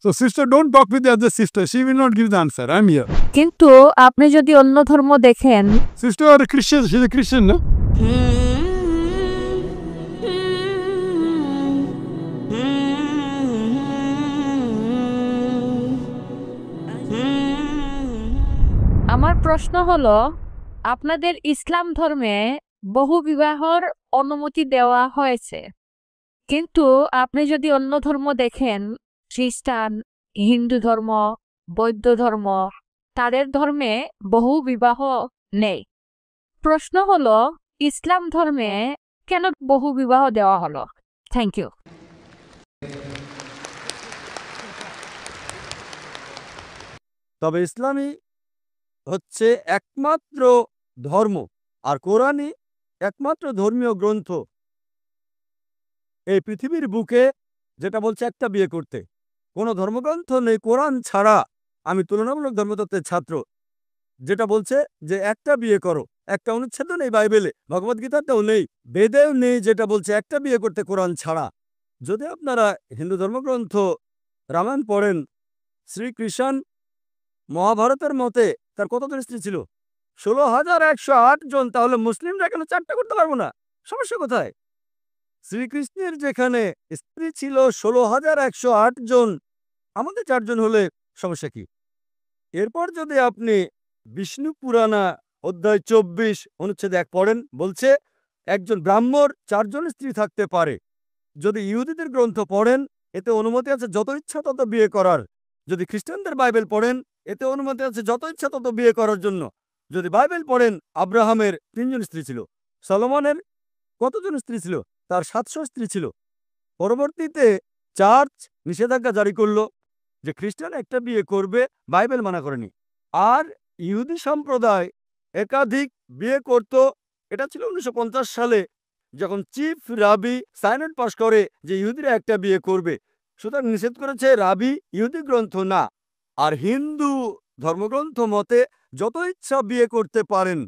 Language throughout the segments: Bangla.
So sister, don't talk with the other sister. She will not give the answer. I'm here. কিন্তু আপনি যদি অন্য ধর্ম দেখেন, Sister are a Christian. She's a Christian, no? আমার প্রশ্ন হলো, আপনাদের ইসলাম ধর্মে বহু বিবাহর অনুমতি দেওয়া হয়েছে, কিন্তু আপনি যদি অন্য ধর্ম দেখেন, খ্রিস্টান, হিন্দু ধর্ম, বৌদ্ধ ধর্ম, তাদের ধর্মে বহু বিবাহ নেই। প্রশ্ন হলো, ইসলাম ধর্মে কেন বহু বিবাহ দেওয়া হলো? Thank you. তবে ইসলামই হচ্ছে একমাত্র ধর্ম, আর কোরআনই একমাত্র ধর্মীয় গ্রন্থ এই পৃথিবীর বুকে যেটা বলছে একটা বিয়ে করতে। কোনো ধর্মগ্রন্থ নেই কোরআন ছাড়া, আমি তুলনামূলক ধর্মতত্ত্বের ছাত্র, যেটা বলছে যে একটা বিয়ে করো। একটা অনুচ্ছেদ নেই বাইবেলে, ভগবদ্গীতাতেও নেই, বেদেও নেই যেটা বলছে একটা বিয়ে করতে কোরআন ছাড়া। যদি আপনারা হিন্দু ধর্মগ্রন্থ রামায়ণ পড়েন, শ্রীকৃষ্ণ মহাভারতের মতে তার কতজন স্ত্রী ছিল? 16,108 জন। তাহলে মুসলিমরা কেন 4টা করতে পারবো না? সমস্যা কোথায়? শ্রীকৃষ্ণের যেখানে স্ত্রী ছিল 16,108 জন, আমাদের 4 জন হলে সমস্যা কি? এরপর যদি আপনি বিষ্ণু পুরাণা অধ্যায় 24 অনুচ্ছেদ 1 পড়েন, বলছে একজন ব্রাহ্মণ 4 জন স্ত্রী থাকতে পারে। যদি ইহুদিদের গ্রন্থ পড়েন, এতে অনুমতি আছে যত ইচ্ছা তত বিয়ে করার। যদি খ্রিস্টানদের বাইবেল পড়েন, এতে অনুমতি আছে যত ইচ্ছা তত বিয়ে করার জন্য। যদি বাইবেল পড়েন, আব্রাহামের 3 জন স্ত্রী ছিল। সলোমনের কতজন স্ত্রী ছিল? তার 700 স্ত্রী ছিল। পরবর্তীতে চার্চ নিষেধাজ্ঞা জারি করলো যে খ্রিস্টান একটা বিয়ে করবে, বাইবেল মানা করেনি। আর ইহুদি সম্প্রদায় একাধিক বিয়ে করত। এটা ছিল 1950 সালে, যখন চিফ রাবি সাইনড পাস করে যে ইহুদিরা একটা বিয়ে করবে। সুতরাং নিষেধ করেছে রাবি, ইহুদি গ্রন্থ না। আর হিন্দু ধর্মগ্রন্থ মতে যত ইচ্ছা বিয়ে করতে পারেন।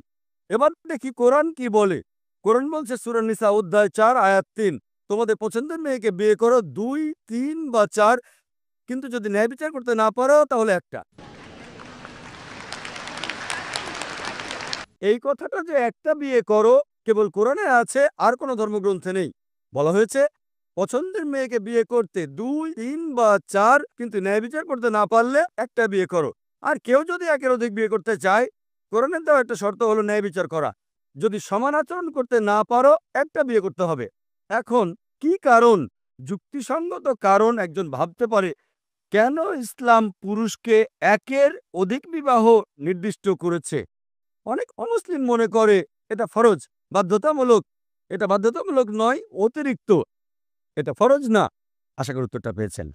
এবার দেখি কোরআন কি বলে। কোরআন বলছে সূরা নিসা অধ্যায় 4 আয়াত 3, তোমাদের পছন্দের মেয়েকে বিয়ে করো 2, 3 বা 4, কিন্তু যদি ন্যায় বিচার করতে না পারো তাহলে একটা। এই কথাটা যে একটা বিয়ে করো কেবল কোরআনে আছে, আর কোনো ধর্মগ্রন্থে নেই। বলা হয়েছে পছন্দের মেয়েকে বিয়ে করতে 2, 3 বা 4, কিন্তু ন্যায় বিচার করতে না পারলে একটা বিয়ে করো। আর কেউ যদি একের অধিক বিয়ে করতে চায়, কোরআনের দেওয়া একটা শর্ত হলো ন্যায় বিচার করা। যদি সমান আচরণ করতে না পারো, একটা বিয়ে করতে হবে। এখন কি কারণ, যুক্তিসঙ্গত কারণ একজন ভাবতে পারে কেন ইসলাম পুরুষকে একের অধিক বিবাহ নির্দিষ্ট করেছে? অনেক অমুসলিম মনে করে এটা ফরজ, বাধ্যতামূলক। এটা বাধ্যতামূলক নয়, অতিরিক্ত। এটা ফরজ না। আশা করি উত্তরটা পেয়েছেন।